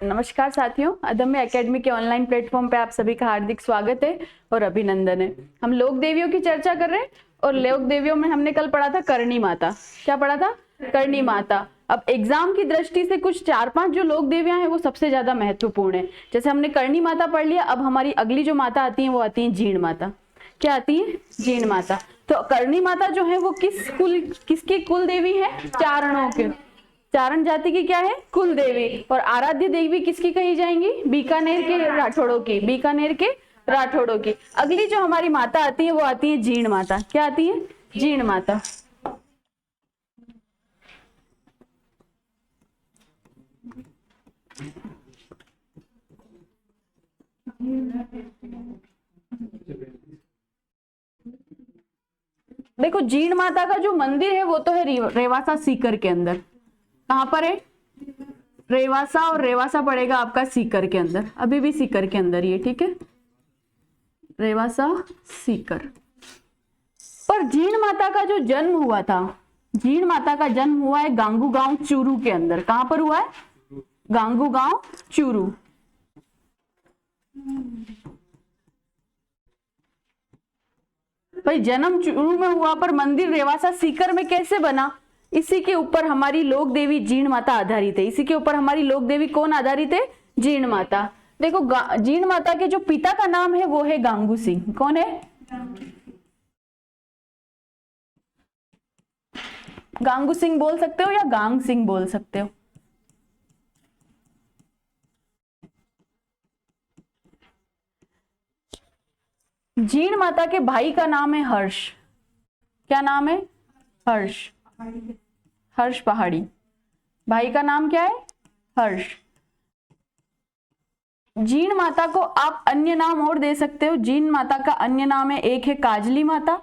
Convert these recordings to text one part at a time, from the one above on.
नमस्कार साथियों, अदम्य एकेडमी के ऑनलाइन प्लेटफॉर्म पे आप सभी का हार्दिक स्वागत है और अभिनंदन है। हम लोक देवियों की चर्चा कर रहे हैं और लोक देवियों में हमने कल पढ़ा था करणी माता। क्या पढ़ा था? करणी माता। अब एग्जाम की दृष्टि से कुछ 4-5 जो लोक देवियां हैं वो सबसे ज्यादा महत्वपूर्ण है। जैसे हमने करणी माता पढ़ लिया, अब हमारी अगली जो माता आती है वो आती है जीण माता। क्या आती है? जीण माता। तो करणी माता जो है वो किसकी कुल देवी है? चारणों के, चारण जाति की क्या है? कुल देवी। और आराध्य देवी किसकी कही जाएंगी? बीकानेर के राठौड़ों की, बीकानेर के राठौड़ों की। अगली जो हमारी माता आती है वो आती है जीण माता। क्या आती है? जीण माता। देखो, जीण माता का जो मंदिर है वो तो है रेवासा सीकर के अंदर। कहां पर है? रेवासा, और रेवासा पड़ेगा आपका सीकर के अंदर, अभी भी सीकर के अंदर ही है, ठीक है? रेवासा सीकर। पर जीण माता का जो जन्म हुआ था, जीण माता का जन्म हुआ है गांगू गांव चूरू के अंदर। कहां पर हुआ है? गांगू गांव चूरू। भाई जन्म चूरू में हुआ पर मंदिर रेवासा सीकर में कैसे बना? इसी के ऊपर हमारी लोक देवी जीण माता आधारित है। इसी के ऊपर हमारी लोक देवी कौन आधारित है? जीण माता। देखो, जीण माता के जो पिता का नाम है वो है गांगू सिंह। कौन है? गांगू सिंह बोल सकते हो या गांग सिंह बोल सकते हो। जीण माता के भाई का नाम है हर्ष। क्या नाम है? हर्ष। हर्ष पहाड़ी। भाई का नाम क्या है? हर्ष। जीण माता को आप अन्य नाम और दे सकते हो। जीण माता का अन्य नाम है, एक है काजली माता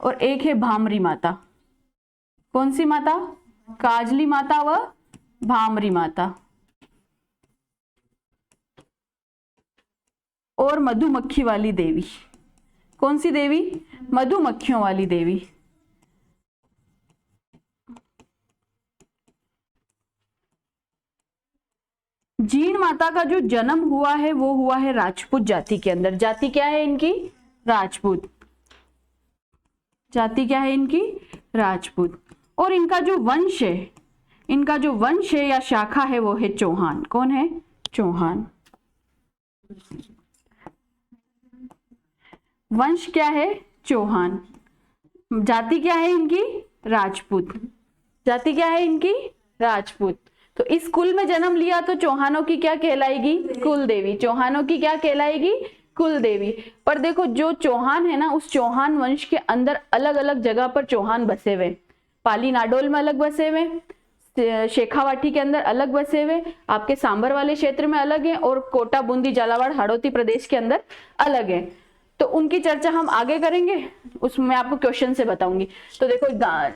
और एक है भामरी माता। कौन सी माता? काजली माता व भामरी माता। और मधुमक्खी वाली देवी। कौन सी देवी? मधुमक्खियों वाली देवी। जीण माता का जो जन्म हुआ है वो हुआ है राजपूत जाति के अंदर। जाति क्या है इनकी? राजपूत। जाति क्या है इनकी? राजपूत। और इनका जो वंश है, इनका जो वंश है या शाखा है वो है चौहान। कौन है? चौहान। वंश क्या है? चौहान। जाति क्या है इनकी? राजपूत। जाति क्या है इनकी? राजपूत। तो इस कुल में जन्म लिया तो चौहानों की क्या कहलाएगी? कुल देवी। चौहानों की क्या कहलाएगी? कुल देवी। पर देखो, जो चौहान है ना, उस चौहान वंश के अंदर अलग अलग जगह पर चौहान बसे हुए। पाली नाडोल में अलग बसे हुए, शेखावाटी के अंदर अलग बसे हुए, आपके सांबर वाले क्षेत्र में अलग है, और कोटा, बूंदी, झालावाड़, हाड़ौती प्रदेश के अंदर अलग है। तो उनकी चर्चा हम आगे करेंगे, उसमें आपको क्वेश्चन से बताऊंगी। तो देखो,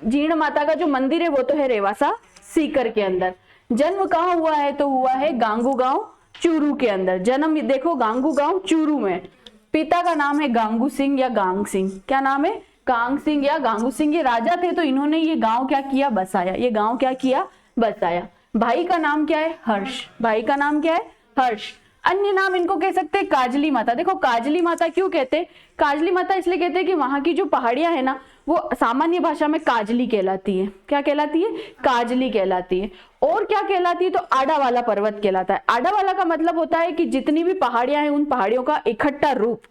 जीण माता का जो मंदिर है वो तो है रेवासा सीकर के अंदर। जन्म कहाँ हुआ है? तो हुआ है गांगू गांव चूरू के अंदर। जन्म देखो गांगू गांव चूरू में। पिता का नाम है गांगू सिंह या गांग सिंह। क्या नाम है? गांग सिंह या गांगू सिंह। ये राजा थे तो इन्होंने ये गांव क्या किया? बसाया। ये गांव क्या किया? बसाया। भाई का नाम क्या है? हर्ष। भाई का नाम क्या है? हर्ष। अन्य नाम इनको कह सकते हैं काजली माता। देखो, काजली माता क्यों कहते हैं? काजली माता इसलिए कहते हैं कि वहां की जो पहाड़ियां है ना, वो सामान्य भाषा में काजली कहलाती है। क्या कहलाती है? काजली कहलाती है। और क्या कहलाती है? तो आड़ा वाला पर्वत कहलाता है। आड़ा वाला का मतलब होता है कि जितनी भी पहाड़ियां हैं उन पहाड़ियों का इकट्ठा रूप,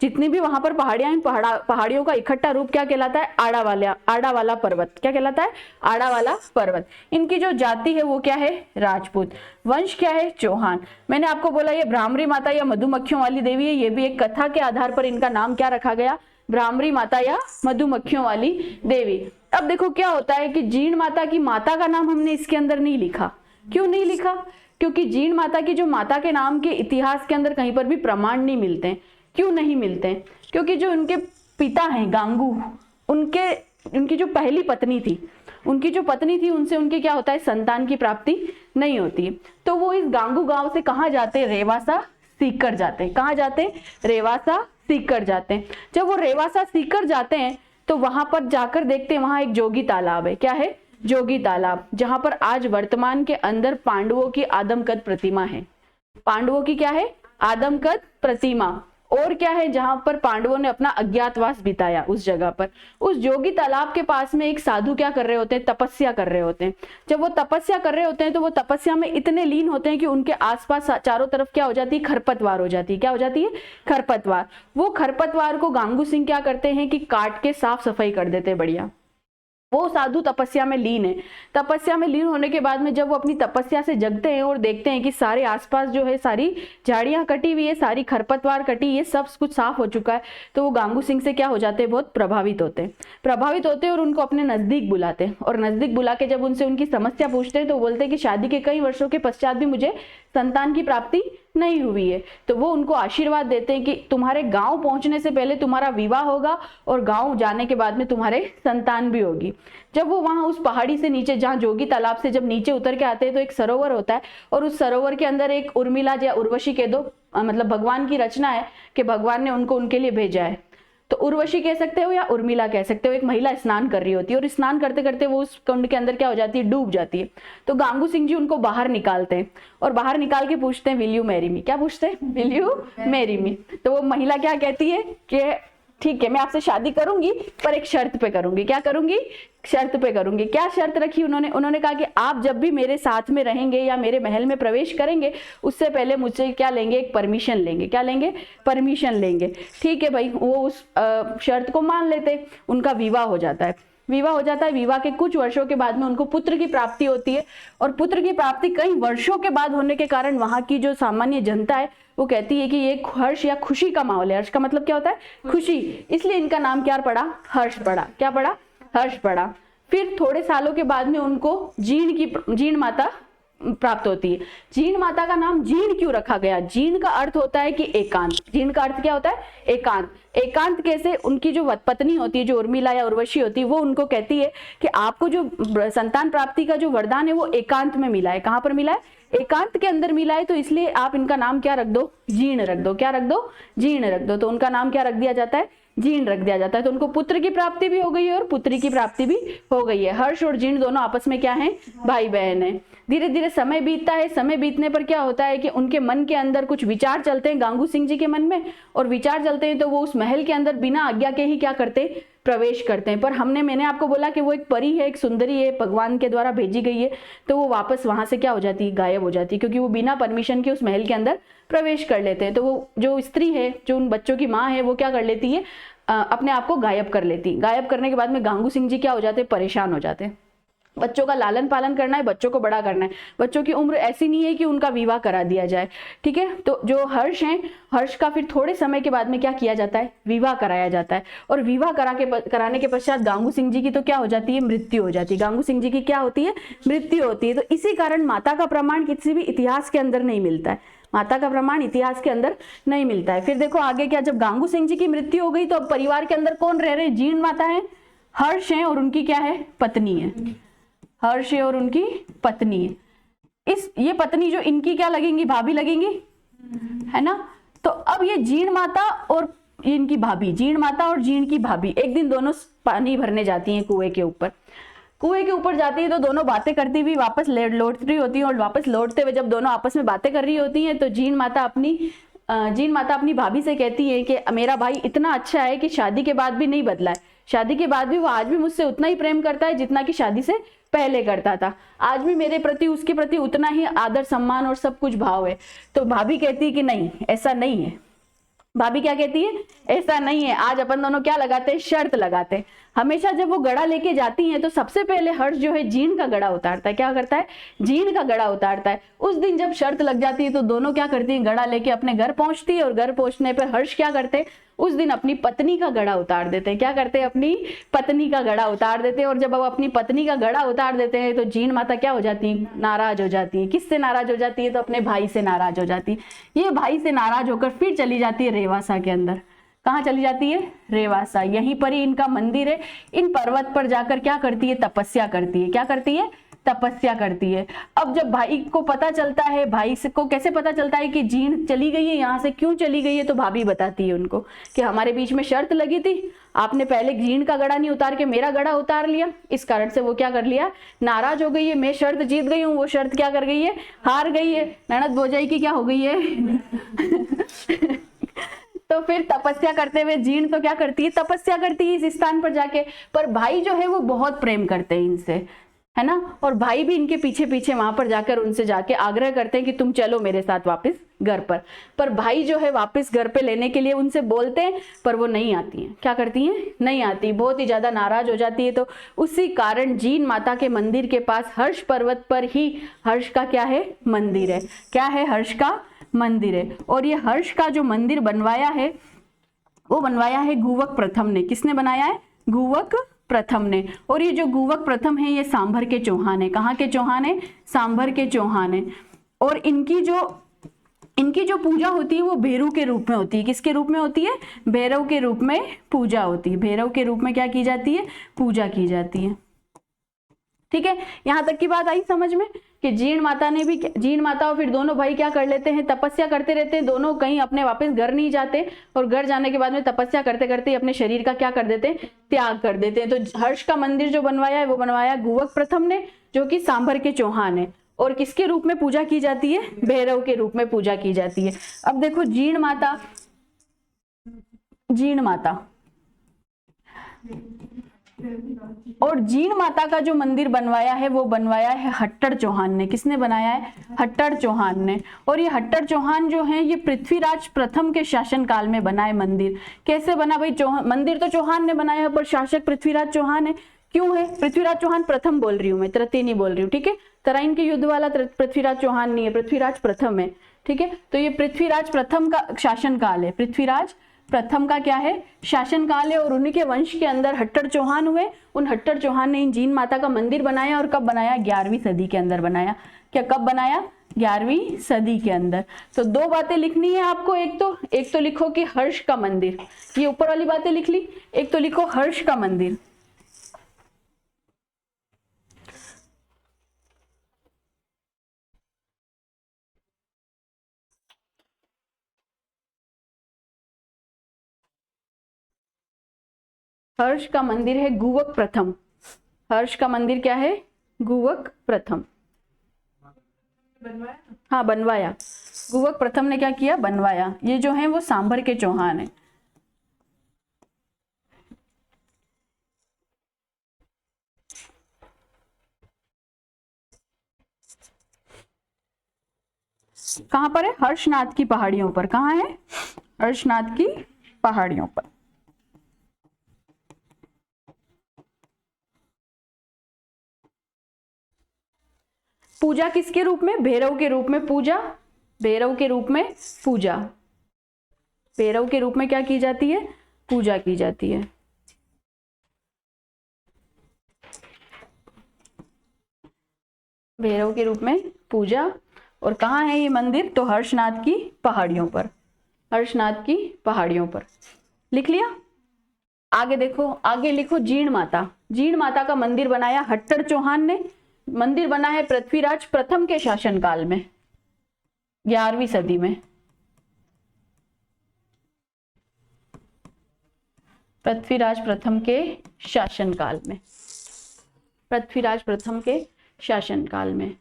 जितनी भी वहां पर पहाड़ियां हैं, पहाड़ियों का इकट्ठा रूप क्या कहलाता है? आड़ा वाला पर्वत। क्या कहलाता है? आड़ा वाला पर्वत। इनकी जो जाति है वो क्या है? राजपूत। वंश क्या है? चौहान। मैंने आपको बोला ये भ्रामरी माता या मधुमक्खियों वाली देवी है। ये भी एक कथा के आधार पर इनका नाम क्या रखा गया? भ्रामरी माता या मधुमक्खियों वाली देवी। अब देखो क्या होता है कि जीण माता की माता का नाम हमने इसके अंदर नहीं लिखा। क्यों नहीं लिखा? क्योंकि जीण माता की जो माता के नाम के इतिहास के अंदर कहीं पर भी प्रमाण नहीं मिलते हैं। क्यों नहीं मिलते हैं? क्योंकि जो उनके पिता हैं गांगू, उनकी जो पहली पत्नी थी, उनसे उनके क्या होता है? संतान की प्राप्ति नहीं होती। तो वो इस गांगू गांव से कहाँ जाते? रेवासा सीकर जाते हैं। कहाँ जाते हैं? रेवासा सीकर जाते हैं। जब वो रेवासा सीकर जाते हैं तो वहां पर जाकर देखते हैं वहां एक जोगी तालाब है। क्या है? जोगी तालाब, जहां पर आज वर्तमान के अंदर पांडवों की आदमकद प्रतिमा है। पांडवों की क्या है? आदमकद प्रतिमा। और क्या है? जहां पर पांडवों ने अपना अज्ञातवास बिताया, उस जगह पर, उस जोगी तालाब के पास में एक साधु क्या कर रहे होते हैं? तपस्या कर रहे होते हैं। जब वो तपस्या कर रहे होते हैं तो वो तपस्या में इतने लीन होते हैं कि उनके आसपास चारों तरफ क्या हो जाती है? खरपतवार हो जाती है। क्या हो जाती है? खरपतवार। वो खरपतवार को गांगू सिंह क्या करते हैं कि काट के साफ सफाई कर देते हैं। बढ़िया। वो साधु तपस्या में लीन है। तपस्या में लीन होने के बाद में जब वो अपनी तपस्या से जगते हैं और देखते हैं कि सारे आसपास जो है सारी झाड़ियां कटी हुई है, सारी खरपतवार कटी, ये सब कुछ साफ हो चुका है, तो वो गांगू सिंह से क्या हो जाते हैं? बहुत प्रभावित होते हैं और उनको अपने नजदीक बुलाते हैं। और नजदीक बुला के जब उनसे उनकी समस्या पूछते हैं तो बोलते हैं कि शादी के कई वर्षों के पश्चात भी मुझे संतान की प्राप्ति नहीं हुई है। तो वो उनको आशीर्वाद देते हैं कि तुम्हारे गांव पहुंचने से पहले तुम्हारा विवाह होगा और गांव जाने के बाद में तुम्हारे संतान भी होगी। जब वो वहां उस पहाड़ी से नीचे, जहां जोगी तालाब से जब नीचे उतर के आते हैं तो एक सरोवर होता है और उस सरोवर के अंदर एक उर्मिला या उर्वशी कह दो, मतलब भगवान की रचना है कि भगवान ने उनको उनके लिए भेजा है। तो उर्वशी कह सकते हो या उर्मिला कह सकते हो। एक महिला स्नान कर रही होती है और स्नान करते करते वो उस कुंड के अंदर क्या हो जाती है? डूब जाती है। तो गांगू सिंह जी उनको बाहर निकालते हैं और बाहर निकाल के पूछते हैं, विल यू मैरी मी? क्या पूछते हैं? Will you marry me? तो वो महिला क्या कहती है कि ठीक है, मैं आपसे शादी करूंगी पर एक शर्त पे करूंगी। क्या करूंगी? शर्त पे करूंगी। क्या शर्त रखी उन्होंने कहा कि आप जब भी मेरे साथ में रहेंगे या मेरे महल में प्रवेश करेंगे उससे पहले मुझसे क्या लेंगे? एक परमिशन लेंगे। क्या लेंगे? परमिशन लेंगे। ठीक है भाई, वो उस शर्त को मान लेते। उनका विवाह हो जाता है। विवाह के कुछ वर्षों के बाद में उनको पुत्र की प्राप्ति होती है और पुत्र की प्राप्ति कई वर्षों के बाद होने के कारण वहां की जो सामान्य जनता है वो कहती है कि ये हर्ष या खुशी का माहौल है। हर्ष का मतलब क्या होता है? खुशी। इसलिए इनका नाम क्या पड़ा? हर्ष पड़ा। क्या पड़ा? हर्ष पड़ा। फिर थोड़े सालों के बाद में उनको जीण माता प्राप्त होती है। जीण माता का नाम जीण क्यों रखा गया? जीण का अर्थ होता है कि एकांत। जीण का अर्थ क्या होता है? एकांत। एकांत कैसे? उनकी जो पत्नी होती है, जो उर्मिला या उर्वशी होती है, वो उनको कहती है कि आपको जो संतान प्राप्ति का जो वरदान है वो एकांत में मिला है। कहां पर मिला है? एकांत के अंदर मिला है। तो इसलिए आप इनका नाम क्या रख दो? जीण रख दो। क्या रख दो? जीण रख दो। तो उनका नाम क्या रख दिया जाता है? जीण रख दिया जाता है। तो उनको पुत्र की प्राप्ति भी हो गई है और पुत्री की प्राप्ति भी हो गई है। हर्ष और जीण दोनों आपस में क्या है? भाई बहन है। धीरे धीरे समय बीतता है। समय बीतने पर क्या होता है कि उनके मन के अंदर कुछ विचार चलते हैं, गांगू सिंह जी के मन में, और विचार चलते हैं तो वो उस महल के अंदर बिना आज्ञा के ही क्या करते हैं? प्रवेश करते हैं। पर मैंने आपको बोला कि वो एक परी है, एक सुंदरी है, भगवान के द्वारा भेजी गई है, तो वो वापस वहां से क्या हो जाती है? गायब हो जाती है, क्योंकि वो बिना परमिशन के उस महल के अंदर प्रवेश कर लेते हैं। तो वो जो स्त्री है, जो उन बच्चों की माँ है, वो क्या कर लेती है? अपने आप को गायब कर लेती। गायब करने के बाद में गांगू सिंह जी क्या हो जाते हैं? परेशान हो जाते हैं। बच्चों का लालन पालन करना है, बच्चों को बड़ा करना है। बच्चों की उम्र ऐसी नहीं है कि उनका विवाह करा दिया जाए। ठीक है, तो जो हर्ष है, हर्ष का फिर थोड़े समय के बाद में क्या किया जाता है? विवाह कराया जाता है। और विवाह कराने के पश्चात गांगू सिंह जी की तो क्या हो जाती है? मृत्यु हो जाती है। गांगू सिंह जी की क्या होती है? मृत्यु होती है। तो इसी कारण माता का प्रमाण किसी भी इतिहास के अंदर नहीं मिलता है। माता का प्रमाण इतिहास के अंदर नहीं मिलता है। फिर देखो आगे क्या, जब गांगू सिंह जी की मृत्यु हो गई तो अब परिवार के अंदर कौन रह रहे? जीण माता है, हर्ष है और उनकी क्या है? पत्नी है। हर्ष है और उनकी पत्नी है। ये पत्नी जो इनकी क्या लगेंगी? भाभी लगेंगी, है ना। तो अब ये जीण माता और इनकी भाभी, जीण माता और जीण की भाभी एक दिन दोनों पानी भरने जाती हैं कुएं के ऊपर। कुएं के ऊपर जाती है तो दोनों बातें करती हुई वापस लौट रही होती है। और वापस लौटते हुए जब दोनों आपस में बातें कर रही होती हैं तो जीण माता अपनी भाभी से कहती है कि मेरा भाई इतना अच्छा है कि शादी के बाद भी नहीं बदला है। शादी के बाद भी वो आज भी मुझसे उतना ही प्रेम करता है जितना कि शादी से पहले करता था। आज भी मेरे प्रति, उसके प्रति उतना ही आदर सम्मान और सब कुछ भाव है। तो भाभी कहती है कि नहीं, ऐसा नहीं है। भाभी क्या कहती है? ऐसा नहीं है। आज अपन दोनों क्या लगाते हैं? शर्त लगाते हैं। हमेशा जब वो गड़ा लेके जाती हैं तो सबसे पहले हर्ष जो है जीण का गड़ा उतारता है। क्या करता है? जीण का गड़ा उतारता है। उस दिन जब शर्त लग जाती है तो दोनों क्या करती हैं? गड़ा लेके अपने घर पहुंचती है और घर पहुंचने पर हर्ष क्या करते हैं? उस दिन अपनी पत्नी का गड़ा उतार देते हैं। क्या करते हैं? अपनी पत्नी का गड़ा उतार देते हैं। और जब वो अपनी पत्नी का गड़ा उतार देते हैं तो जीण माता क्या हो जाती है? नाराज हो जाती है। किससे नाराज हो जाती है? तो अपने भाई से नाराज हो जाती है। ये भाई से नाराज होकर फिर चली जाती है रेवासा के अंदर। कहाँ चली जाती है? रेवासा। यहीं पर ही इनका मंदिर है। इन पर्वत पर जाकर क्या करती है? तपस्या करती है। क्या करती है? तपस्या करती है। अब जब भाई को पता चलता है, भाई को कैसे पता चलता है कि जीन चली गई है यहाँ से, क्यों चली गई है, तो भाभी बताती है उनको कि हमारे बीच में शर्त लगी थी, आपने पहले जीन का गड़ा नहीं उतार के मेरा गड़ा उतार लिया, इस कारण से वो क्या कर लिया, नाराज हो गई है, मैं शर्त जीत गई हूँ, वो शर्त क्या कर गई है, हार गई है, ननद भौजाई की क्या हो गई है तो फिर तपस्या करते हुए जीन तो क्या करती है, तपस्या करती है इस स्थान पर जाके, पर भाई जो है वो बहुत प्रेम करते हैं इनसे, है ना, और भाई भी इनके पीछे पीछे वहां पर जाकर उनसे जाके आग्रह करते हैं कि तुम चलो मेरे साथ वापस घर पर भाई जो है वापस घर पे लेने के लिए उनसे बोलते हैं, पर वो नहीं आती हैं, क्या करती हैं, नहीं आती, बहुत ही ज्यादा नाराज हो जाती है। तो उसी कारण जीन माता के मंदिर के पास हर्ष पर्वत पर ही हर्ष का क्या है, मंदिर है, क्या है, हर्ष का मंदिर है। और ये हर्ष का जो मंदिर बनवाया है वो बनवाया है गुवक प्रथम ने। किसने बनाया है, गुवक प्रथम ने। और ये जो गुवक प्रथम है ये सांभर के चौहान है। कहाँ के चौहान है, सांभर के चौहान है। और इनकी जो पूजा होती है वो भैरव के रूप में होती है। किसके रूप में होती है, भैरव के रूप में पूजा होती है। भैरव के रूप में क्या की जाती है, पूजा की जाती है। ठीक है, यहां तक की बात आई समझ में कि जीण माता ने भी, जीण माता और फिर दोनों भाई क्या कर लेते हैं, तपस्या करते रहते हैं, दोनों कहीं अपने वापस घर नहीं जाते, और घर जाने के बाद में तपस्या करते करते अपने शरीर का क्या कर देते हैं, त्याग कर देते हैं। तो हर्ष का मंदिर जो बनवाया है वो बनवाया गुवक प्रथम ने, जो कि सांभर के चौहान है। और किसके रूप में पूजा की जाती है, भैरव के रूप में पूजा की जाती है। अब देखो जीण माता, जीण माता और जीण माता का जो मंदिर बनवाया है वो बनवाया है हट्टर चौहान ने। किसने बनाया है, हट्टर चौहान ने। और ये हट्टर चौहान जो है ये पृथ्वीराज प्रथम के शासन काल में बना है मंदिर। कैसे बना भाई, मंदिर तो चौहान ने बनाया पर शासक पृथ्वीराज चौहान है। क्यों है, पृथ्वीराज चौहान प्रथम बोल रही हूँ मैं, तृतीय नहीं बोल रही हूँ, ठीक है। तराइन के युद्ध वाला पृथ्वीराज चौहान नहीं है, पृथ्वीराज प्रथम है, ठीक है। तो ये पृथ्वीराज प्रथम का शासन काल है, पृथ्वीराज प्रथम का क्या है, शासन काल है। और उन्हीं के वंश के अंदर हट्टर चौहान हुए। उन हट्टर चौहान ने इन जीण माता का मंदिर बनाया। और कब बनाया, 11वीं सदी के अंदर बनाया। क्या कब बनाया, 11वीं सदी के अंदर। तो दो बातें लिखनी है आपको, एक तो लिखो कि हर्ष का मंदिर, ये ऊपर वाली बातें लिख ली, एक तो लिखो हर्ष का मंदिर। हर्ष का मंदिर है गुवक प्रथम। हर्ष का मंदिर क्या है, गुवक प्रथम। हाँ बनवाया, गुवक प्रथम ने क्या किया, बनवाया। ये जो है वो सांभर के चौहान है। कहां पर है, हर्षनाथ की पहाड़ियों पर। कहां है, हर्षनाथ की पहाड़ियों पर। पूजा किसके रूप में, भैरव के रूप में पूजा, भैरव के रूप में पूजा, भैरव के रूप में क्या की जाती है, पूजा की जाती है। भैरव के रूप में पूजा। और कहाँ है ये मंदिर, तो हर्षनाथ की पहाड़ियों पर, हर्षनाथ की पहाड़ियों पर। लिख लिया। आगे देखो, आगे लिखो जीण माता। जीण माता का मंदिर बनाया हट्टर चौहान ने। मंदिर बना है पृथ्वीराज प्रथम के शासनकाल में, 11वीं सदी में। पृथ्वीराज प्रथम के शासनकाल में, पृथ्वीराज प्रथम के शासनकाल में।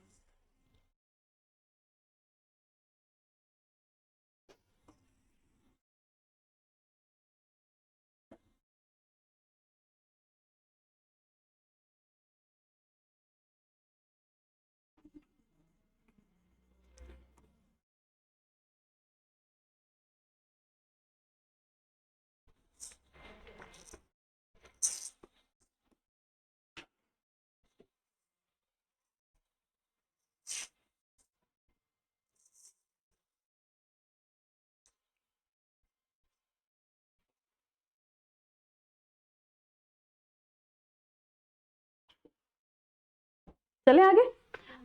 चले आगे।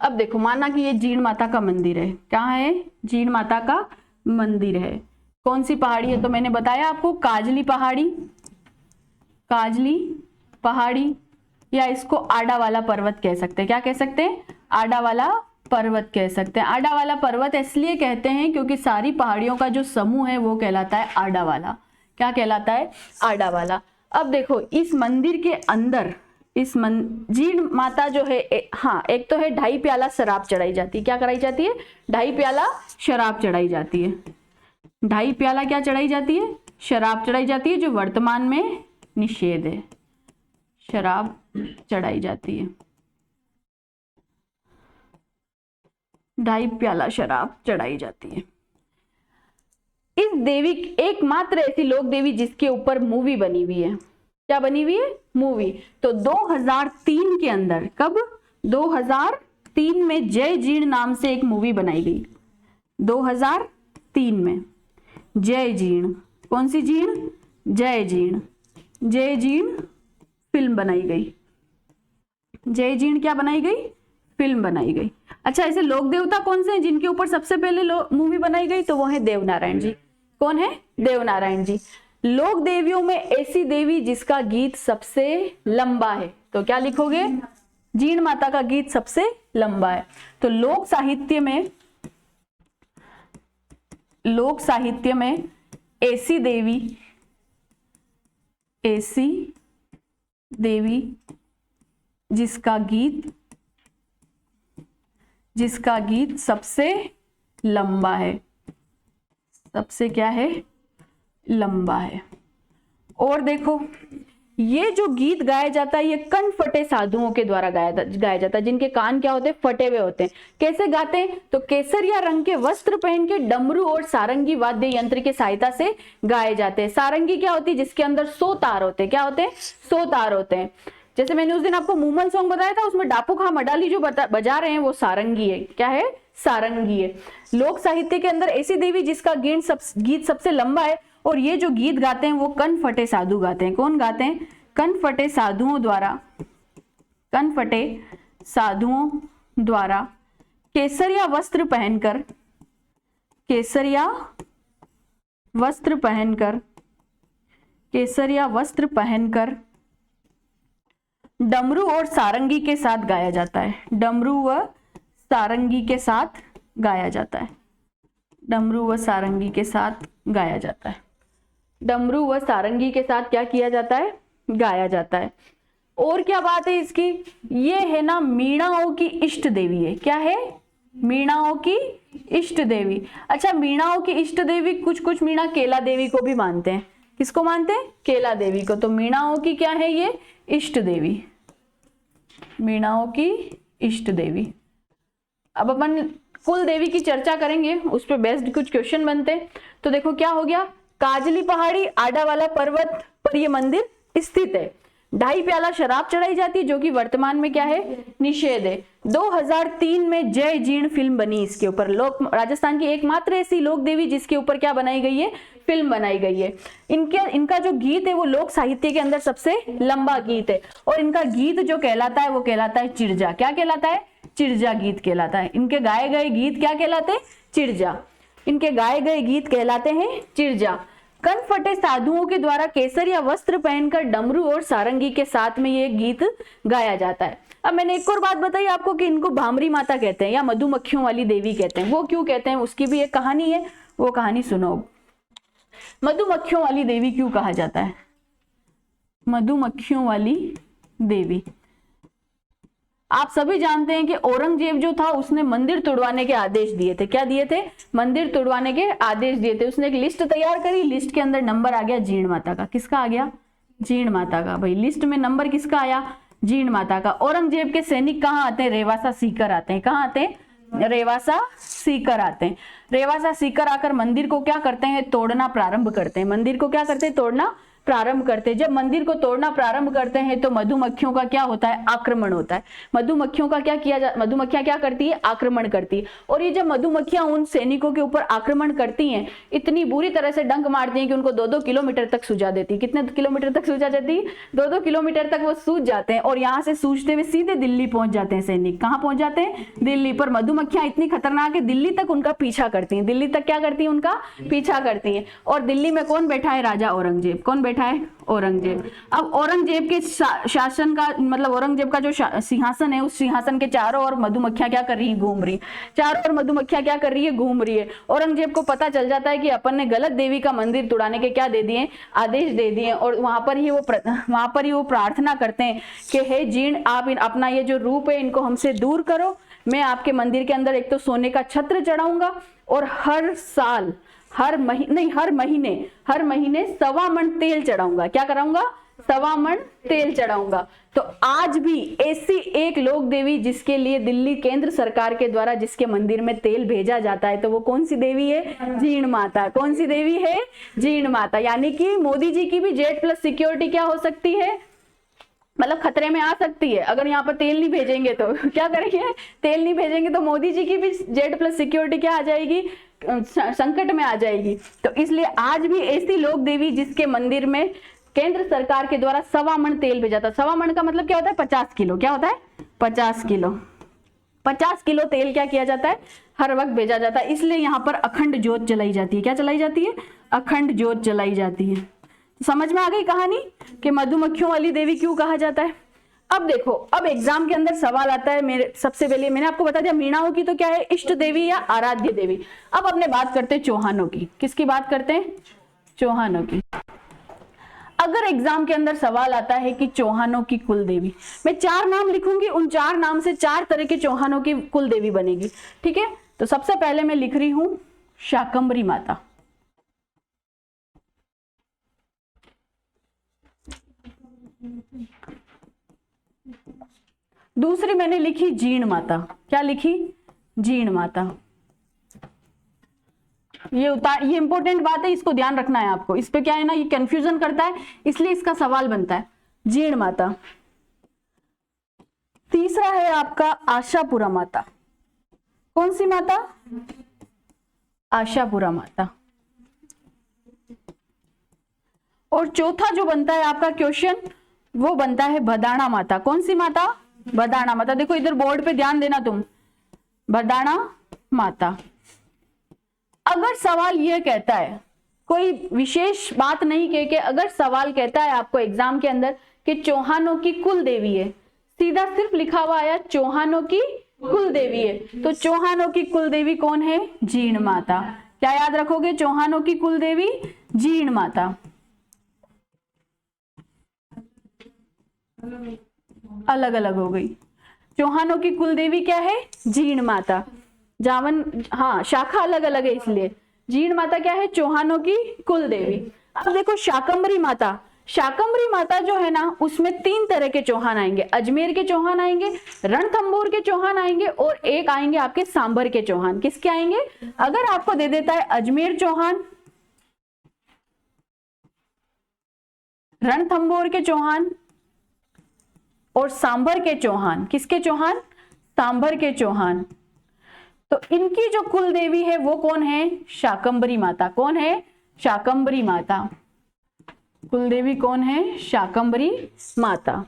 अब देखो, माना कि ये जीण माता का मंदिर है। कहाँ है, जीण माता का मंदिर है। कौन सी पहाड़ी है, तो मैंने बताया आपको, काजली पहाड़ी, काजली पहाड़ी। या इसको आडा वाला पर्वत कह सकते हैं। क्या कह सकते हैं? आडा वाला पर्वत कह सकते हैं। आडा वाला पर्वत इसलिए कहते हैं क्योंकि सारी पहाड़ियों का जो समूह है वो कहलाता है आडा वाला। क्या कहलाता है? आडा वाला। अब देखो इस मंदिर के अंदर इस जीण माता जो है हाँ, एक तो है 2.5 प्याला शराब चढ़ाई जाती है। क्या कराई जाती है? 2.5 प्याला शराब चढ़ाई जाती है। 2.5 प्याला क्या चढ़ाई जाती है? शराब चढ़ाई जाती है, जो वर्तमान में निषेध है। शराब चढ़ाई जाती है, 2.5 प्याला शराब चढ़ाई जाती है। इस देवी एकमात्र ऐसी लोक देवी जिसके ऊपर मूवी बनी हुई है। क्या बनी हुई है? मूवी। तो 2003 के अंदर, कब? 2003 में जय जीर्ण नाम से एक मूवी बनाई गई। 2003 में जय जीर्ण। कौन सी जीर्ण? जय जीर्ण। जय जीर्ण फिल्म बनाई गई। जय जीर्ण क्या बनाई गई? फिल्म बनाई गई। अच्छा, ऐसे लोक देवता कौन से हैं जिनके ऊपर सबसे पहले मूवी बनाई गई? तो वो है देवनारायण जी। कौन है? देवनारायण जी। लोक देवियों में ऐसी देवी जिसका गीत सबसे लंबा है, तो क्या लिखोगे? जीर्ण माता का गीत सबसे लंबा है। तो लोक साहित्य में ऐसी देवी जिसका गीत सबसे लंबा है। सबसे क्या है? लंबा है। और देखो ये जो गीत गाया जाता है ये कण फटे साधुओं के द्वारा गाया जाता है, जिनके कान क्या होते हैं? फटे हुए होते हैं। कैसे गाते हैं? तो केसरिया रंग के वस्त्र पहन के डमरू और सारंगी वाद्य यंत्र की सहायता से गाए जाते हैं। सारंगी क्या होती है? जिसके अंदर 100 तार होते हैं। क्या होते हैं? 100 तार होते हैं। जैसे मैंने उस दिन आपको मूमल सॉन्ग बताया था, उसमें डापू खा मडाली जो बजा रहे हैं वो सारंगी है। क्या है? सारंगी है। लोक साहित्य के अंदर ऐसी देवी जिसका गीत सबसे लंबा है, और ये जो गीत गाते हैं वो कण फटे साधु गाते हैं। कौन गाते हैं? कण फटे साधुओं द्वारा केसरिया वस्त्र पहनकर डमरू और सारंगी के साथ गाया जाता है। डमरू व सारंगी के साथ गाया जाता है। डमरू व सारंगी के साथ गाया जाता है। डमरू व सारंगी के साथ क्या किया जाता है? गाया जाता है। और क्या बात है इसकी? ये है ना मीणाओं की इष्ट देवी है। क्या है? मीणाओं की इष्ट देवी। अच्छा, मीणाओं की इष्ट देवी कुछ मीणा केला देवी को भी मानते हैं। किसको मानते हैं? केला देवी को। तो मीणाओं की क्या है? ये इष्ट देवी। मीणाओं की इष्ट देवी। अब अपन कुल देवी की चर्चा करेंगे, उस पर बेस्ड कुछ क्वेश्चन बनते हैं। तो देखो क्या हो गया? काजली पहाड़ी आडा वाला पर्वत पर ये मंदिर स्थित है। 2.5 प्याला शराब चढ़ाई जाती है, जो कि वर्तमान में क्या है? निषेध है। 2003 में जय जीर्ण फिल्म बनी इसके ऊपर। राजस्थान की एकमात्र ऐसी लोक देवी जिसके ऊपर क्या बनाई गई है? फिल्म बनाई गई है। इनका जो गीत है वो लोक साहित्य के अंदर सबसे लंबा गीत है, और इनका गीत जो कहलाता है वो कहलाता है चिरजा। क्या कहलाता है? चिरजा गीत कहलाता है। इनके गाए गए गीत क्या कहलाते हैं? चिरजा। इनके गाए गए गीत कहलाते हैं चिरजा। कण फटे साधुओं के द्वारा केसरिया वस्त्र पहनकर डमरू और सारंगी के साथ में ये गीत गाया जाता है। अब मैंने एक और बात बताई आपको कि इनको भामरी माता कहते हैं या मधुमक्खियों वाली देवी कहते हैं। वो क्यों कहते हैं उसकी भी एक कहानी है, वो कहानी सुनो। मधुमक्खियों वाली देवी क्यों कहा जाता है? मधुमक्खियों वाली देवी, आप सभी जानते हैं कि औरंगजेब जो था उसने मंदिर तोड़वाने के आदेश दिए थे। क्या दिए थे? मंदिर तोड़वाने के आदेश दिए थे। उसने एक लिस्ट तैयार करी, लिस्ट के अंदर नंबर आ गया जीर्ण माता का। किसका आ गया? जीर्ण माता का। भाई लिस्ट में नंबर किसका आया? जीर्ण माता का। औरंगजेब के सैनिक कहाँ आते हैं? रेवासा सीकर आते हैं। कहाँ आते हैं? रेवासा सीकर आते हैं। रेवासा सीकर आकर मंदिर को क्या करते हैं? तोड़ना प्रारंभ करते हैं। मंदिर को क्या करते हैं? तोड़ना प्रारंभ करते हैं। जब मंदिर को तोड़ना प्रारंभ करते हैं तो मधुमक्खियों का क्या होता है? आक्रमण होता है। मधुमक्खियों का क्या किया मधुमक्खियां क्या करती है? आक्रमण करती है। और ये जब मधुमक्खियां उन सैनिकों के ऊपर आक्रमण करती हैं, इतनी बुरी तरह से डंक मारती हैं कि उनको 2-2 किलोमीटर तक सूजा देती है। कितने किलोमीटर तक सूजा जाती है? 2-2 किलोमीटर तक वो सूज जाते हैं, और यहाँ से सूजते हुए सीधे दिल्ली पहुंच जाते हैं सैनिक। कहाँ पहुंच जाते हैं? दिल्ली। पर मधुमक्खियां इतनी खतरनाक है, दिल्ली तक उनका पीछा करती हैं। दिल्ली तक क्या करती है? उनका पीछा करती है। और दिल्ली में कौन बैठा है? राजा औरंगजेब। कौन बैठा है? औरंगजेब। अब औरंगजेब के शासन का मतलब औरंगजेब का जो सिंहासन है, उस सिंहासन के चारों ओर मधुमक्खियां क्या कर रही है? घूम रही। चारों ओर मधुमक्खियां क्या कर रही है? घूम रही है। औरंगजेब को पता चल जाता है कि अपन ने गलत देवी का मंदिर तोड़ाने के क्या दे दिए? आदेश दे दिए। और वहां पर ही वो प्रार्थना करते हैं कि हे जीर्ण, आप अपना ये जो रूप है इनको हमसे दूर करो। मैं आपके मंदिर के अंदर एक तो सोने का छत्र चढ़ाऊंगा और हर साल हर महीने 1.25 मण तेल चढ़ाऊंगा। क्या कराऊंगा? 1.25 मण तेल चढ़ाऊंगा। तो आज भी ऐसी एक लोक देवी जिसके लिए दिल्ली केंद्र सरकार के द्वारा जिसके मंदिर में तेल भेजा जाता है, तो वो कौन सी देवी है? जीर्ण माता। कौन सी देवी है? जीर्ण माता। यानी कि मोदी जी की भी Z+ सिक्योरिटी क्या हो सकती है? मतलब खतरे में आ सकती है। अगर यहाँ पर तेल नहीं भेजेंगे तो क्या करेंगे? तेल नहीं भेजेंगे तो मोदी जी की भी Z+ सिक्योरिटी क्या आ जाएगी? संकट में आ जाएगी। तो इसलिए आज भी ऐसी लोक देवी जिसके मंदिर में केंद्र सरकार के द्वारा 1.25 मण तेल भेजा था। 1.25 मण का मतलब क्या होता है? 50 किलो। क्या होता है? 50 किलो। 50 किलो तेल क्या किया जाता है? हर वक्त भेजा जाता है। इसलिए यहाँ पर अखंड ज्योत जलाई जाती है। क्या जलाई जाती है? अखंड ज्योत जलाई जाती है। समझ में आ गई कहानी कि मधुमक्खियों वाली देवी क्यों कहा जाता है? अब देखो, अब एग्जाम के अंदर सवाल आता है। मेरे सबसे पहले मैंने आपको बता दिया मीणाओं की तो क्या है? इष्ट देवी या आराध्य देवी। अब अपने बात करते हैं चौहानों की। किसकी बात करते हैं? चौहानों की। अगर एग्जाम के अंदर सवाल आता है कि चौहानों की कुल देवी, मैं 4 नाम लिखूंगी, उन 4 नाम से 4 तरह के चौहानों की कुल देवी बनेगी। ठीक है, तो सबसे पहले मैं लिख रही हूं शाकंभरी माता। दूसरी मैंने लिखी जीर्ण माता। क्या लिखी? जीर्ण माता। ये इंपॉर्टेंट बात है, इसको ध्यान रखना है आपको। इस पे क्या है ना, ये कंफ्यूजन करता है, इसलिए इसका सवाल बनता है। जीर्ण माता। तीसरा है आपका आशापुरा माता। कौन सी माता? आशापुरा माता। और चौथा जो बनता है आपका क्वेश्चन, वो बनता है भदाणा माता। कौन सी माता? भदाणा माता। देखो इधर बोर्ड पे ध्यान देना तुम, भदाणा माता। अगर सवाल यह कहता है, कोई विशेष बात नहीं कह के, अगर सवाल कहता है आपको एग्जाम के अंदर कि चौहानों की कुल देवी है, सीधा सिर्फ लिखा हुआ आया चौहानों की कुल देवी है, तो चौहानों की कुल देवी कौन है? जीर्ण माता। क्या याद रखोगे? चौहानों की कुल देवी जीर्ण माता। अलग अलग हो गई। चौहानों की कुल देवी क्या है? जीर्ण माता। जावन, हाँ शाखा अलग अलग है इसलिए। जीर्ण माता क्या है? चौहानों की कुल देवी। अब देखो शाकंभरी माता। शाकंभरी माता जो है ना, उसमें 3 तरह के चौहान आएंगे। अजमेर के चौहान आएंगे, रणथंभौर के चौहान आएंगे, और एक आएंगे आपके सांभर के चौहान। किसके आएंगे? अगर आपको दे देता है अजमेर चौहान, रणथंभौर के चौहान और सांभर के चौहान। किसके चौहान? सांभर के चौहान। तो इनकी जो कुल देवी है वो कौन है? शाकंभरी माता। कौन है? शाकंभरी माता। कुल देवी कौन है? शाकंभरी माता।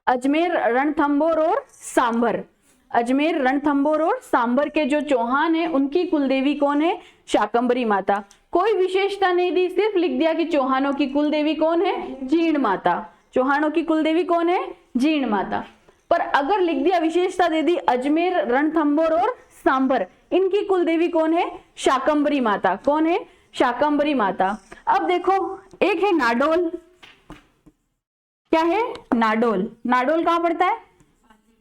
अजमेर, रणथंभौर और सांभर। अजमेर, रणथंभौर और सांभर के जो चौहान है उनकी कुल देवी कौन है? शाकंभरी माता। कोई विशेषता नहीं दी, सिर्फ लिख दिया कि चौहानों की कुल देवी कौन है? जीर्ण माता। चौहानों की कुल देवी कौन है? जीर्ण माता। पर अगर लिख दिया, विशेषता दे दी अजमेर, रणथंभौर और सांभर, इनकी कुल देवी कौन है? शाकंभरी माता। कौन है? शाकंभरी माता। अब देखो, एक है नाडोल। क्या है? नाडोल। नाडोल कहां पड़ता है?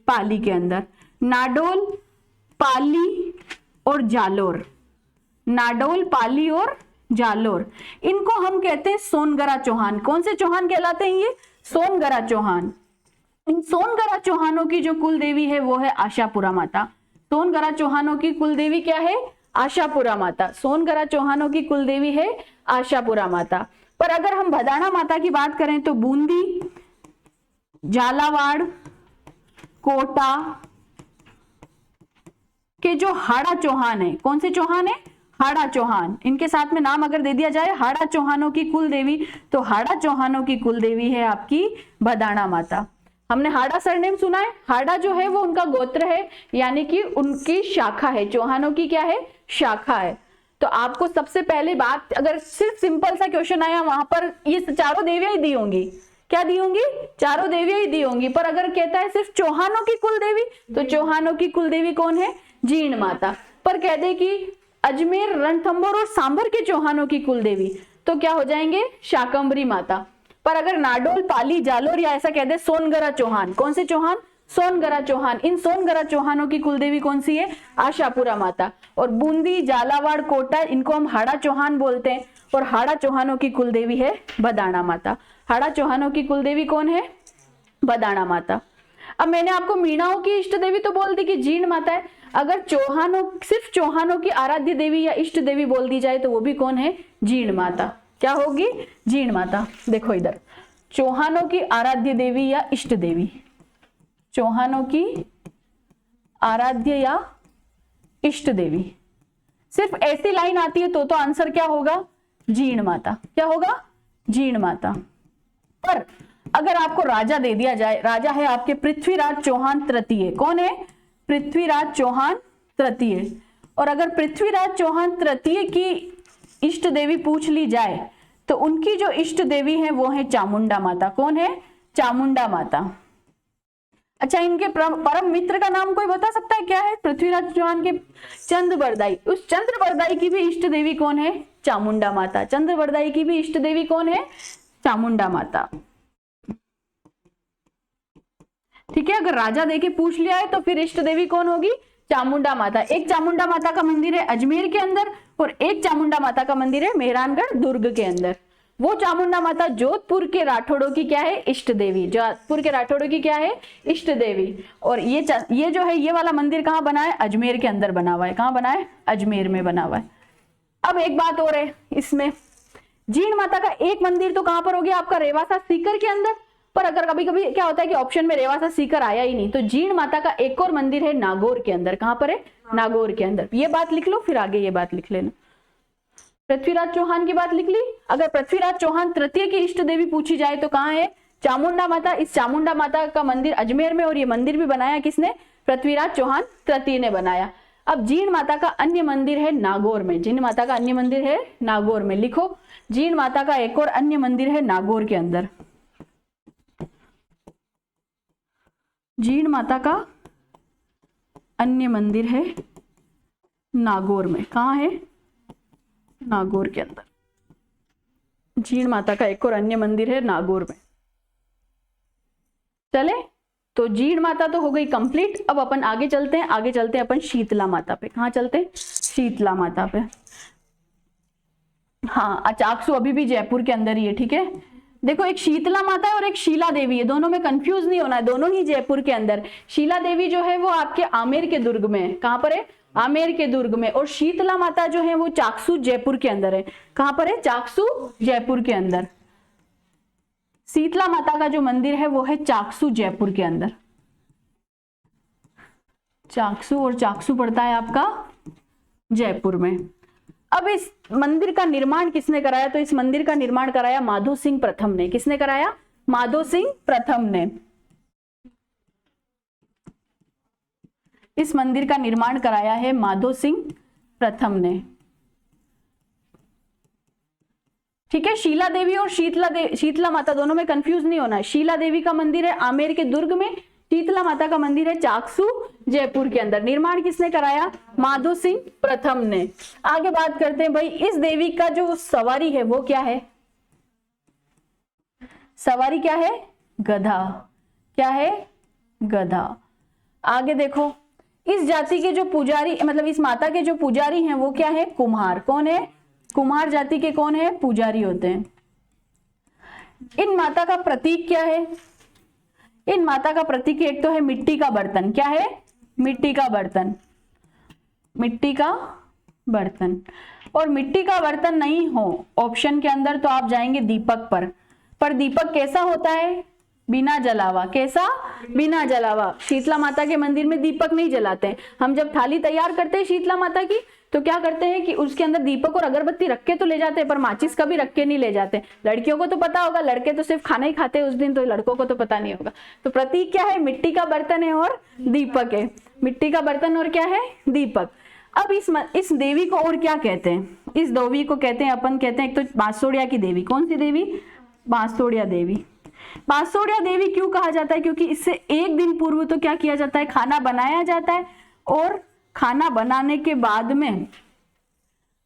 पाली के अंदर। नाडोल, पाली और जालोर। नाडोल, पाली और जालोर, इनको हम कहते हैं सोनगरा चौहान। कौन से चौहान कहलाते हैं ये? सोनगरा चौहान। इन सोनगरा चौहानों की जो कुल देवी है वो है आशापुरा माता। सोनगरा चौहानों की कुल देवी क्या है? आशापुरा माता। सोनगरा चौहानों की कुल देवी है आशापुरा माता। पर अगर हम भदाणा माता की बात करें तो बूंदी, झालावाड़, कोटा के जो हाड़ा चौहान है, कौन से चौहान है? हाड़ा चौहान। इनके साथ में नाम अगर दे दिया जाए हाड़ा चौहानों की कुल देवी, तो हाड़ा चौहानों की कुल देवी है आपकी भदाणा माता। हमने हाड़ा सरनेम सुना है। हाड़ा जो है वो उनका गोत्र है, यानी कि उनकी शाखा है। चौहानों की क्या है? शाखा है। तो आपको सबसे पहले बात, अगर सिर्फ सिंपल सा क्वेश्चन आया वहां पर ये चारों देवियां ही दी होंगी, क्या दी होंगी, चारों देवियां ही दी होंगी। पर अगर कहता है सिर्फ चौहानों की कुल देवी, तो चौहानों की कुल देवी कौन है, जीण माता। पर कह दे कि अजमेर, रणथंभौर और सांभर के चौहानों की कुल देवी, तो क्या हो जाएंगे, शाकंभरी माता। पर अगर नाडोल, पाली, जालोर या ऐसा कह दे सोनगरा चौहान, कौन से चौहान, सोनगरा चौहान, इन सोनगरा चौहानों की कुलदेवी कौन सी है, आशापुरा माता। और बूंदी, झालावाड़, कोटा, इनको हम हाड़ा चौहान बोलते हैं, और हाड़ा चौहानों की कुलदेवी है बदाणा माता। हाड़ा चौहानों की कुलदेवी कौन है, बदाणा माता। अब मैंने आपको मीणाओं की इष्ट देवी तो बोल दी कि जीण माता है, अगर चौहानों, सिर्फ चौहानों की आराध्य देवी या इष्ट देवी बोल दी जाए तो वो भी कौन है, जीण माता। क्या होगी, जीण माता। देखो इधर, चौहानों की आराध्य देवी या इष्ट देवी, चौहानों की आराध्य या इष्ट देवी, सिर्फ ऐसी लाइन आती है तो आंसर क्या होगा, जीण माता। क्या होगा, जीण माता। पर अगर आपको राजा दे दिया जाए, राजा है आपके पृथ्वीराज चौहान तृतीय, कौन है, पृथ्वीराज चौहान तृतीय, और अगर पृथ्वीराज चौहान तृतीय की इष्ट देवी पूछ ली जाए तो उनकी जो इष्ट देवी है वो है चामुंडा माता। कौन है, चामुंडा माता। अच्छा, इनके परम मित्र का नाम कोई बता सकता है, क्या है, पृथ्वीराज चौहान के चंद्रबरदाई। उस चंद्रबरदाई की भी इष्ट देवी कौन है, चामुंडा माता। चंद्रबरदाई की भी इष्ट देवी कौन है, चामुंडा माता। ठीक है, अगर राजा देके पूछ लिया है तो फिर इष्ट देवी कौन होगी, चामुंडा माता। एक चामुंडा माता का मंदिर है अजमेर के अंदर, और एक चामुंडा माता का मंदिर है मेहरानगढ़ दुर्ग के अंदर। वो चामुंडा माता जोधपुर के राठौड़ों की क्या है, इष्ट देवी। जोधपुर के राठौड़ों की क्या है, इष्ट देवी। और ये जो है, ये वाला मंदिर कहाँ बना है, अजमेर के अंदर बना हुआ है। कहाँ बना है, अजमेर में बना हुआ है। अब एक बात और है इसमें, जीण माता का एक मंदिर तो कहां पर हो गया आपका, रेवासा सीकर के अंदर। पर अगर कभी कभी क्या होता है कि ऑप्शन में रेवासा सीकर आया ही नहीं, तो जीण माता का एक और मंदिर है नागौर के अंदर। कहां पर है, नागौर के अंदर। ये बात लिख लो, फिर आगे ये बात लिख लेना। पृथ्वीराज चौहान की बात लिख ली। अगर पृथ्वीराज चौहान तृतीय की इष्ट देवी पूछी जाए तो कहां है, चामुंडा माता। इस चामुंडा माता का मंदिर अजमेर में, और ये मंदिर भी बनाया किसने, पृथ्वीराज चौहान तृतीय ने बनाया। अब जीण माता का अन्य मंदिर है नागौर में। जीण माता का अन्य मंदिर है नागौर में। लिखो, जीण माता का एक और अन्य मंदिर है नागौर के अंदर। जीण माता का अन्य मंदिर है नागौर में। कहां है, नागौर के अंदर। जीण माता का एक और अन्य मंदिर है नागौर में। चले, तो जीण माता तो हो गई कंप्लीट। अब अपन आगे चलते हैं, आगे चलते हैं अपन शीतला माता पे। कहां चलते हैं, शीतला माता पे। हाँ, चाकसू अभी भी जयपुर के अंदर ही है। ठीक है, देखो, एक शीतला माता है और एक शीला देवी है, दोनों में कंफ्यूज नहीं होना है, दोनों ही जयपुर के अंदर। शीला देवी जो है वो आपके आमेर के दुर्ग में है। कहां पर है, आमेर के दुर्ग में। और शीतला माता जो है वो चाकसू जयपुर के अंदर है। कहां पर है, चाकसू जयपुर के अंदर। शीतला माता का जो मंदिर है वो है चाकसू जयपुर के अंदर। चाकसू, और चाकसू पड़ता है आपका जयपुर में। अब इस मंदिर का निर्माण किसने कराया, तो इस मंदिर का निर्माण कराया माधो सिंह प्रथम ने। किसने कराया, माधो सिंह प्रथम ने। इस मंदिर का निर्माण कराया है माधो सिंह प्रथम ने। ठीक है, शीला देवी और शीतला माता दोनों में कंफ्यूज नहीं होना है। शीला देवी का मंदिर है आमेर के दुर्ग में, शीतला माता का मंदिर है चाकसू जयपुर के अंदर। निर्माण किसने कराया, माधो सिंह प्रथम ने। आगे बात करते हैं भाई, इस देवी का जो सवारी है वो क्या है, सवारी क्या है, गधा। क्या है, गधा। आगे देखो, इस जाति के जो पुजारी, मतलब इस माता के जो पुजारी हैं वो क्या है, कुम्हार। कौन है, कुम्हार जाति के कौन है, पुजारी होते हैं। इन माता का प्रतीक क्या है, इन माता का प्रतीक एक तो है मिट्टी का बर्तन। क्या है, मिट्टी का बर्तन, मिट्टी का बर्तन। और मिट्टी का बर्तन नहीं हो ऑप्शन के अंदर तो आप जाएंगे दीपक पर दीपक कैसा होता है, बिना जलावा। कैसा, बिना जलावा। शीतला माता के मंदिर में दीपक नहीं जलाते हैं। हम जब थाली तैयार करते हैं शीतला माता की तो क्या करते हैं कि उसके अंदर दीपक और अगरबत्ती रख के तो ले जाते हैं, पर माचिस कभी रख के नहीं ले जाते। लड़कियों को तो पता होगा, लड़के तो सिर्फ खाना ही खाते हैं उस दिन, तो लड़कों को तो पता नहीं होगा। तो प्रतीक क्या है, मिट्टी का बर्तन है और दीपक है। मिट्टी का बर्तन और क्या है, दीपक। अब इस देवी को और क्या कहते हैं? इस देवी को कहते हैं, अपन कहते हैं एक तो बांसोड़िया की देवी। कौन सी देवी? बांसोड़िया देवी। बांसोड़िया देवी क्यों कहा जाता है? क्योंकि इससे एक दिन पूर्व तो क्या किया जाता है? खाना बनाया जाता है, और खाना बनाने के बाद में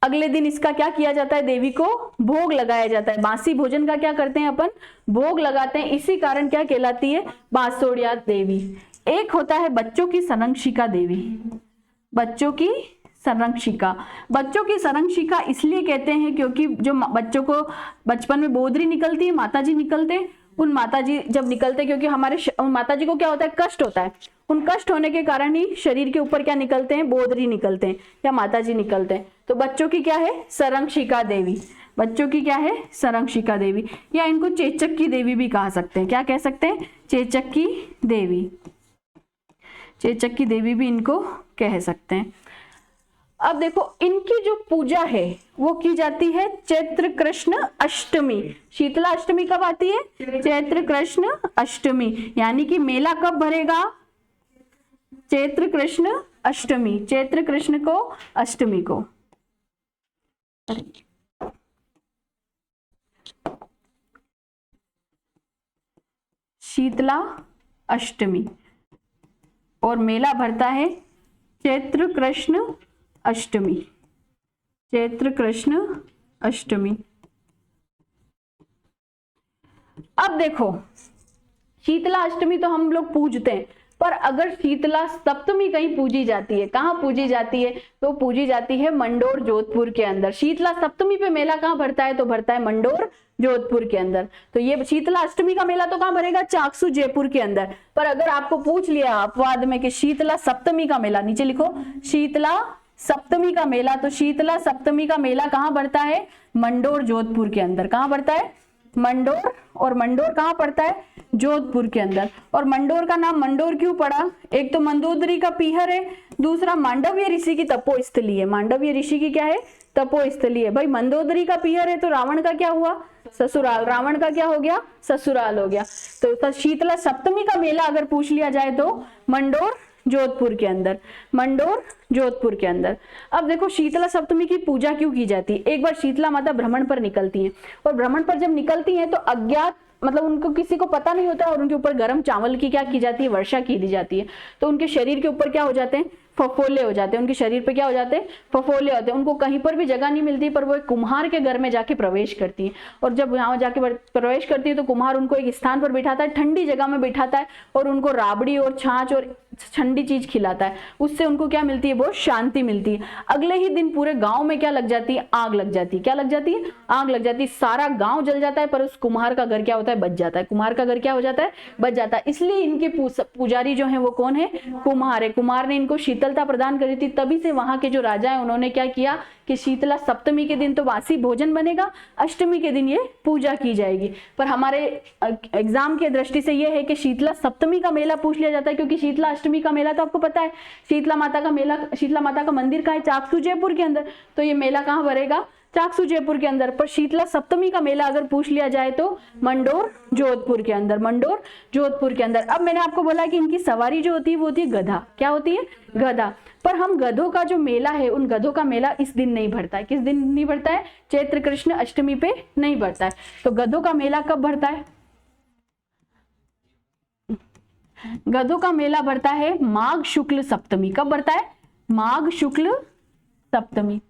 अगले दिन इसका क्या किया जाता है? देवी को भोग लगाया जाता है। बासी भोजन का क्या करते हैं अपन? भोग लगाते हैं। इसी कारण क्या कहलाती है? बांसोड़िया देवी। एक होता है बच्चों की संरक्षिका देवी। बच्चों की संरक्षिका। बच्चों की संरक्षिका इसलिए कहते हैं क्योंकि जो बच्चों को बचपन में बोधरी निकलती है, माताजी निकलते हैं, उन माताजी जब निकलते, क्योंकि हमारे माताजी को क्या होता है? कष्ट होता है। उन कष्ट होने के कारण ही शरीर के ऊपर क्या निकलते हैं? बोधरी निकलते हैं या माताजी निकलते हैं। तो बच्चों की क्या है? संरक्षिका देवी। बच्चों की क्या है? संरक्षिका देवी, या इनको चेचक की देवी भी कहा सकते हैं। क्या कह सकते हैं? चेचक की देवी। चेचक की देवी भी इनको कह सकते हैं। अब देखो, इनकी जो पूजा है वो की जाती है चैत्र कृष्ण अष्टमी। शीतला अष्टमी कब आती है? चैत्र कृष्ण अष्टमी। यानी कि मेला कब भरेगा? चैत्र कृष्ण अष्टमी। चैत्र कृष्ण को अष्टमी को। शीतला अष्टमी, और मेला भरता है चैत्र कृष्ण अष्टमी। चैत्र कृष्ण अष्टमी। अब देखो, शीतला अष्टमी तो हम लोग पूजते हैं, पर अगर शीतला सप्तमी कहीं पूजी जाती है, कहाँ पूजी जाती है? तो पूजी जाती है मंडोर जोधपुर के अंदर। शीतला सप्तमी पे मेला कहाँ भरता है? तो भरता है मंडोर जोधपुर के अंदर। तो ये शीतला अष्टमी का मेला तो कहाँ भरेगा? चाकसू जयपुर के अंदर। पर अगर आपको पूछ लिया अपवाद में कि शीतला सप्तमी का मेला, नीचे लिखो शीतला सप्तमी का मेला, तो शीतला सप्तमी का मेला कहाँ भरता है? मंडोर जोधपुर के अंदर। कहाँ भरता है? मंडोर। और मंडोर कहाँ पड़ता है? जोधपुर के अंदर। और मंडोर का नाम मंडोर क्यों पड़ा? एक तो मंदोदरी का पीहर है, दूसरा मांडव्य ऋषि की तपोस्थली है। मांडव्य ऋषि की क्या है? तपोस्थली है। भाई मंदोदरी का पीहर है तो रावण का क्या हुआ? ससुराल। रावण का क्या हो गया? ससुराल हो गया। तो शीतला सप्तमी का मेला अगर पूछ लिया जाए तो मंडोर जोधपुर के अंदर। मंडोर जोधपुर के अंदर। अब देखो, शीतला सप्तमी की पूजा क्यों की जाती है? एक बार शीतला माता भ्रमण पर निकलती हैं, और भ्रमण पर जब निकलती हैं तो अज्ञात, मतलब उनको किसी को पता नहीं होता, और उनके ऊपर गर्म चावल की क्या की जाती है? वर्षा की दी जाती है। तो उनके शरीर के ऊपर क्या हो जाते हैं? फफोले हो जाते हैं। उनके शरीर पे क्या हो जाते हैं? फफोले होते हैं। उनको कहीं पर भी जगह नहीं मिलती, पर वो एक कुम्हार के घर में जाके प्रवेश करती है। और जब यहाँ जाके प्रवेश करती है तो कुम्हार उनको एक स्थान पर बिठाता है, ठंडी जगह में बिठाता है, और उनको राबड़ी और छाछ और ठंडी चीज खिलाता है। उससे उनको क्या मिलती है? बहुत शांति मिलती है। अगले ही दिन पूरे गांव में क्या लग जाती है? आग लग जाती है। क्या लग जाती है? आग लग जाती है। सारा गांव जल जाता है, पर उस कुम्हार का घर क्या होता है? बच जाता है। कुम्हार का घर क्या हो जाता है? बच जाता है। इसलिए इनके पुजारी जो है वो कौन है? कुम्हार है। कुम्हार ने इनको शीतलता प्रदान करी थी। तभी से वहां के जो राजा है उन्होंने क्या किया कि शीतला सप्तमी के दिन तो बासी भोजन बनेगा, अष्टमी के दिन ये पूजा की जाएगी। पर हमारे एग्जाम के दृष्टि से ये है कि शीतला सप्तमी का मेला पूछ लिया जाता है, क्योंकि शीतला अष्टमी का मेला तो आपको पता है, शीतला माता का मेला, शीतला माता का मंदिर कहाँ है? चाकसू जयपुर के अंदर। तो ये मेला कहाँ भरेगा? चाकसू जयपुर के अंदर। पर शीतला सप्तमी का मेला अगर पूछ लिया जाए तो मंडोर जोधपुर के अंदर। मंडोर जोधपुर के अंदर। अब मैंने आपको बोला कि इनकी सवारी जो होती है वो होती है गधा। क्या होती है? गधा। पर हम गधों का जो मेला है, उन गधों का मेला इस दिन नहीं भरता है। किस दिन नहीं भरता है? चैत्र कृष्ण अष्टमी पे नहीं भरता है। तो गधों का मेला कब भरता है? गधों का मेला भरता है माघ शुक्ल सप्तमी। कब भरता है? माघ शुक्ल सप्तमी।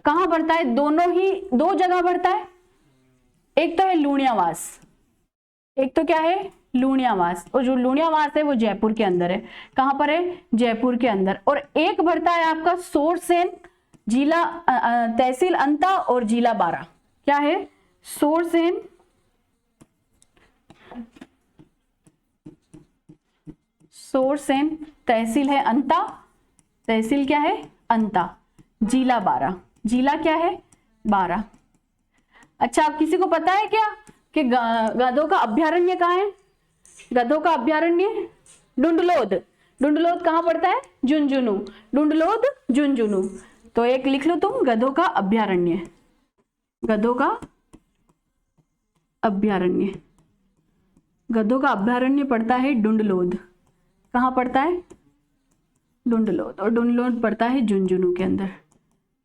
कहां भरता है? दोनों ही, दो जगह भरता है। एक तो है लूणियावास, एक तो क्या है? लूणियावास। और जो लूणियावास है वो जयपुर के अंदर है। कहां पर है? जयपुर के अंदर। और एक भरता है आपका सोरसेन, जिला तहसील अंता और जिला बारा। क्या है? सोरसेन, सोरसेन, तहसील है अंता, तहसील क्या है? अंता, जिला बारा। जिला क्या है? बारा। अच्छा, आप किसी को पता है क्या कि गधों का अभ्यारण्य कहाँ है? गधों का अभ्यारण्य डुंडलोद। डुंडलोद कहाँ पड़ता है? झुंझुनू। डुंडलोद झुंझुनू। तो एक लिख लो तुम, गधों का अभ्यारण्य। गधों का अभ्यारण्य, गधों का अभ्यारण्य पड़ता है डुंडलोद। कहाँ पड़ता है? डुंडलोद, और डुंडलोद पड़ता है झुंझुनू के अंदर।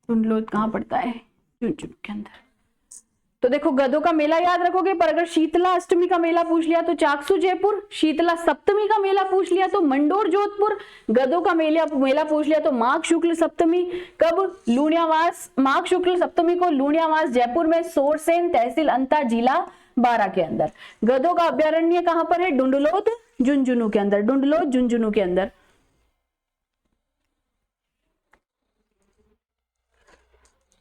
डुंडलोद कहाँ पड़ता है? झुंझुनू के अंदर। तो देखो गधों का मेला याद रखोगे, पर अगर शीतला अष्टमी का मेला पूछ लिया तो चाकसू जयपुर, शीतला सप्तमी का मेला पूछ लिया तो मंडोर जोधपुर, गधों का मेला पूछ लिया तो माघ शुक्ल सप्तमी कब? लूणियावास, माघ शुक्ल सप्तमी को लूणियावास जयपुर में, सोरसेन तहसील अंता जिला बारा के अंदर। गधों का अभ्यारण्य कहां पर है? डुंडलोद झुंझुनू के अंदर, डुंडलोद झुंझुनू के अंदर।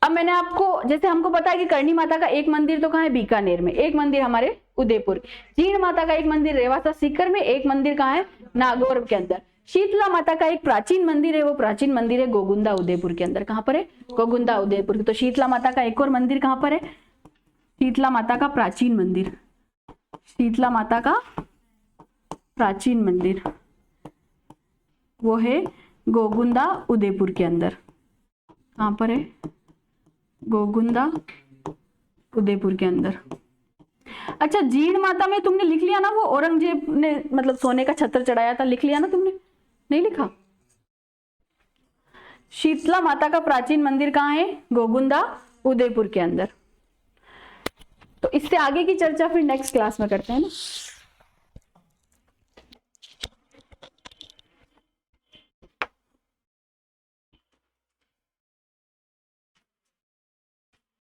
अब मैंने आपको, जैसे हमको पता है कि करणी माता का एक मंदिर तो कहाँ है? बीकानेर में, एक मंदिर हमारे उदयपुर। जीण माता का एक मंदिर रेवासा सीकर में, एक मंदिर कहाँ है? नागौर के अंदर। शीतला माता का एक प्राचीन मंदिर है, वो प्राचीन मंदिर है गोगुंदा उदयपुर के अंदर। कहाँ पर है? गोगुंदा उदयपुर। तो शीतला माता का एक और मंदिर कहाँ पर है? शीतला माता का प्राचीन मंदिर, शीतला माता का प्राचीन मंदिर वो है गोगुंदा उदयपुर के अंदर। कहाँ पर है? गोगुंदा उदयपुर के अंदर। अच्छा, जीण माता में तुमने लिख लिया ना, वो औरंगजेब ने मतलब सोने का छत्र चढ़ाया था, लिख लिया ना तुमने? नहीं लिखा? शीतला माता का प्राचीन मंदिर कहाँ है? गोगुंदा उदयपुर के अंदर। तो इससे आगे की चर्चा फिर नेक्स्ट क्लास में करते हैं ना।